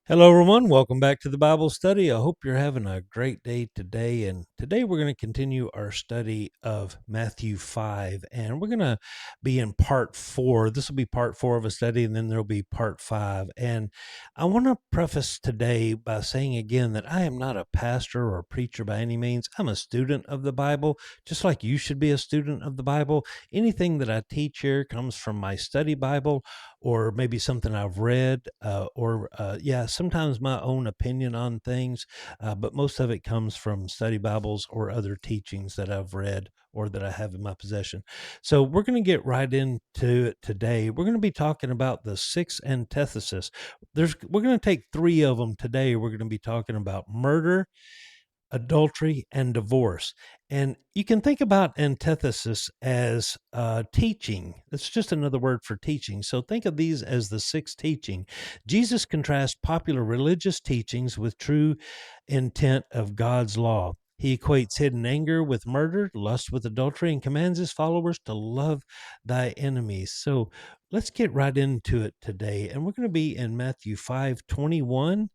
Hello, everyone. Welcome back to the Bible study. I hope you're having a great day today. And today we're going to continue our study of Matthew 5, and we're going to be in part 4. This will be part 4 of a study, and then there'll be part 5. And I want to preface today by saying again that I am not a pastor or a preacher by any means. I'm a student of the Bible, just like you should be a student of the Bible. Anything that I teach here comes from my study Bible or maybe something I've read, sometimes my own opinion on things, but most of it comes from study Bibles or other teachings that I've read or that I have in my possession. So we're going to get right into it today. We're going to be talking about the six antithesis. We're going to take three of them today. We're going to be talking about murder, adultery, and divorce. And you can think about antithesis as teaching. It's just another word for teaching. So think of these as the six teaching. Jesus contrasts popular religious teachings with true intent of God's law. He equates hidden anger with murder, lust with adultery, and commands his followers to love thy enemies. So let's get right into it today. And we're going to be in Matthew 5:21,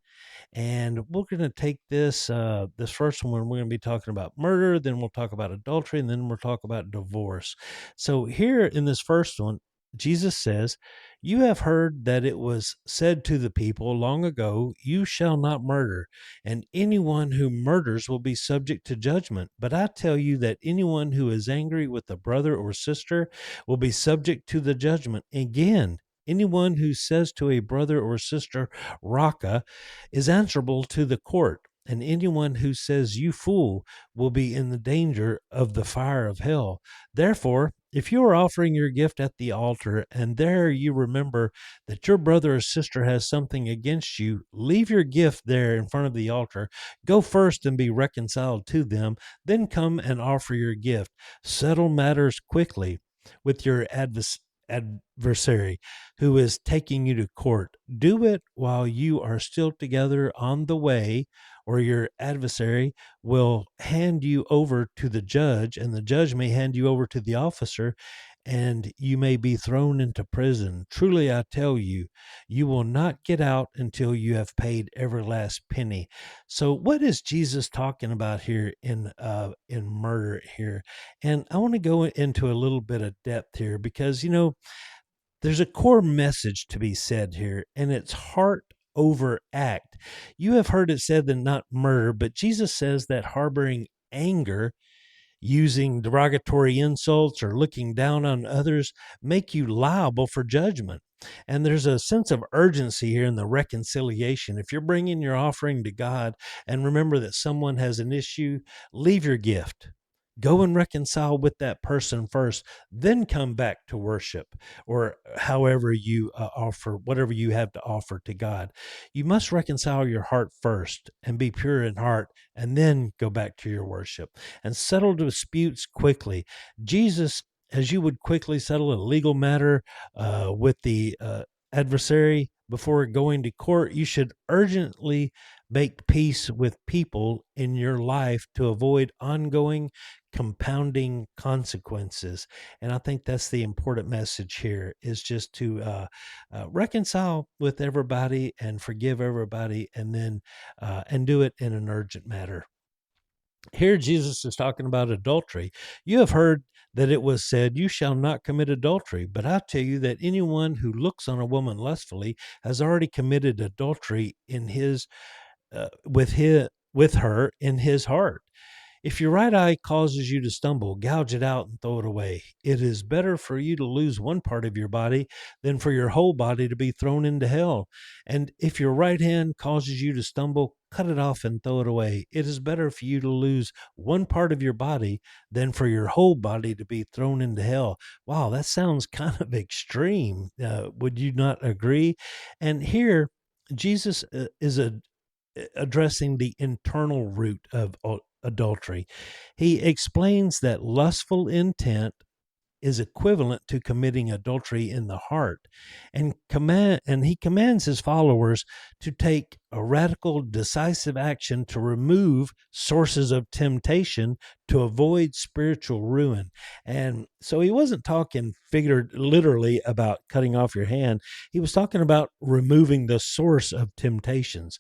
and we're going to take this first one. We're going to be talking about murder, then we'll talk about adultery, and then we'll talk about divorce. So here in this first one, Jesus says, "You have heard that it was said to the people long ago, 'You shall not murder, and anyone who murders will be subject to judgment. But I tell you that anyone who is angry with a brother or sister will be subject to the judgment. Again, anyone who says to a brother or sister, Raka, is answerable to the court, and anyone who says, 'You fool,' will be in the danger of the fire of hell. Therefore, if you are offering your gift at the altar, and there you remember that your brother or sister has something against you, leave your gift there in front of the altar. Go first and be reconciled to them, then come and offer your gift. Settle matters quickly with your adversary who is taking you to court. Do it while you are still together on the way, or your adversary will hand you over to the judge, and the judge may hand you over to the officer, and you may be thrown into prison. Truly, I tell you, you will not get out until you have paid every last penny." So, what is Jesus talking about here in murder here? And I want to go into a little bit of depth here because there's a core message to be said here, and it's heart over act. You have heard it said that not murder, but Jesus says that harboring anger, using derogatory insults, or looking down on others make you liable for judgment. And there's a sense of urgency here in the reconciliation. If you're bringing your offering to God and remember that someone has an issue, leave your gift. Go and reconcile with that person first, then come back to worship, or however you offer whatever you have to offer to God. You must reconcile your heart first and be pure in heart, and then go back to your worship and settle disputes quickly. Jesus, as you would quickly settle a legal matter with the adversary before going to court, you should urgently make peace with people in your life to avoid ongoing compounding consequences. And I think that's the important message here, is just to reconcile with everybody and forgive everybody, and then and do it in an urgent matter. Here, Jesus is talking about adultery. You have heard that it was said, "You shall not commit adultery." But I tell you that anyone who looks on a woman lustfully has already committed adultery in with her in his heart. If your right eye causes you to stumble, gouge it out and throw it away. It is better for you to lose one part of your body than for your whole body to be thrown into hell. And if your right hand causes you to stumble, cut it off and throw it away. It is better for you to lose one part of your body than for your whole body to be thrown into hell. Wow, that sounds kind of extreme. Would you not agree? And here, Jesus addressing the internal root of adultery. He explains that lustful intent is equivalent to committing adultery in the heart, and he commands his followers to take a radical, decisive action to remove sources of temptation to avoid spiritual ruin. And so he wasn't talking figured literally about cutting off your hand. He was talking about removing the source of temptations.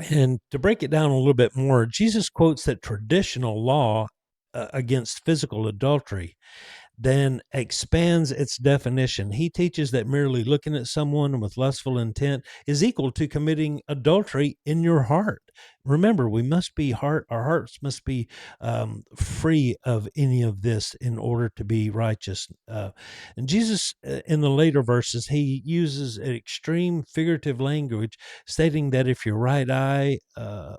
And to break it down a little bit more, Jesus quotes that traditional law against physical adultery, then expands its definition. He teaches that merely looking at someone with lustful intent is equal to committing adultery in your heart. Remember, our hearts must be free of any of this in order to be righteous. And Jesus, in the later verses, he uses an extreme figurative language, stating that if your right eye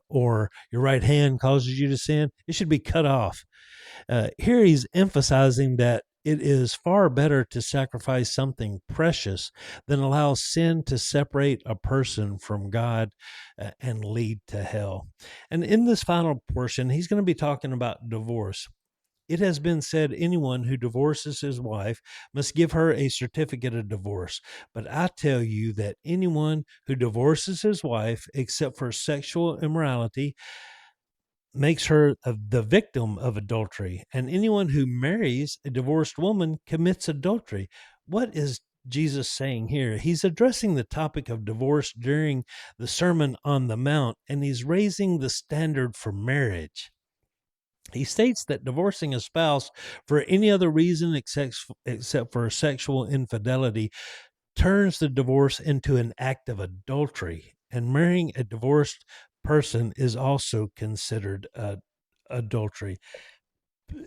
or your right hand causes you to sin, it should be cut off. Here he's emphasizing that it is far better to sacrifice something precious than allow sin to separate a person from God and lead to hell. And in this final portion, he's going to be talking about divorce. It has been said anyone who divorces his wife must give her a certificate of divorce. But I tell you that anyone who divorces his wife, except for sexual immorality, makes her the victim of adultery, and anyone who marries a divorced woman commits adultery. What is Jesus saying here? He's addressing the topic of divorce during the Sermon on the Mount, and he's raising the standard for marriage. He states that divorcing a spouse for any other reason except for sexual infidelity turns the divorce into an act of adultery, and marrying a divorced person is also considered adultery.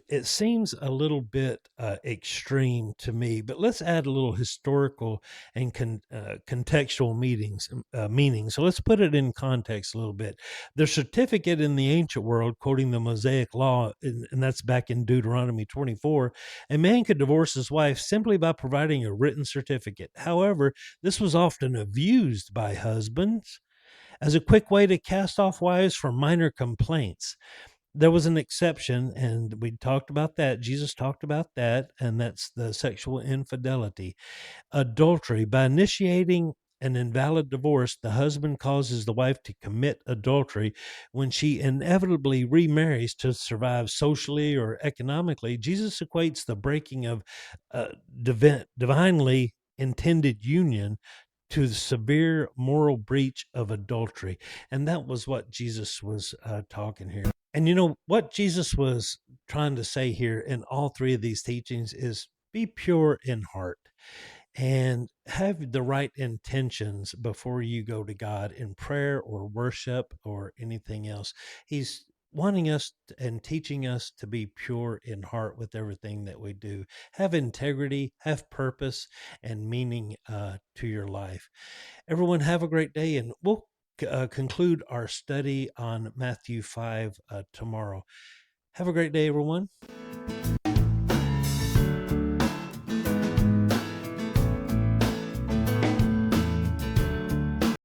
It seems a little bit extreme to me, but let's add a little historical and contextual meaning. So let's put it in context a little bit. The certificate in the ancient world, quoting the Mosaic law, and that's back in Deuteronomy 24, a man could divorce his wife simply by providing a written certificate. However, this was often abused by husbands as a quick way to cast off wives for minor complaints. There was an exception, and we talked about that. Jesus talked about that, and that's the sexual infidelity. Adultery. By initiating an invalid divorce, the husband causes the wife to commit adultery when she inevitably remarries to survive socially or economically. Jesus equates the breaking of divinely intended union to the severe moral breach of adultery. And that was what Jesus was talking here. And you know what Jesus was trying to say here in all three of these teachings is be pure in heart and have the right intentions before you go to God in prayer or worship or anything else. He's wanting us and teaching us to be pure in heart with everything that we do. Have integrity, have purpose, and meaning to your life. Everyone, have a great day, and we'll conclude our study on Matthew 5 tomorrow. Have a great day, everyone.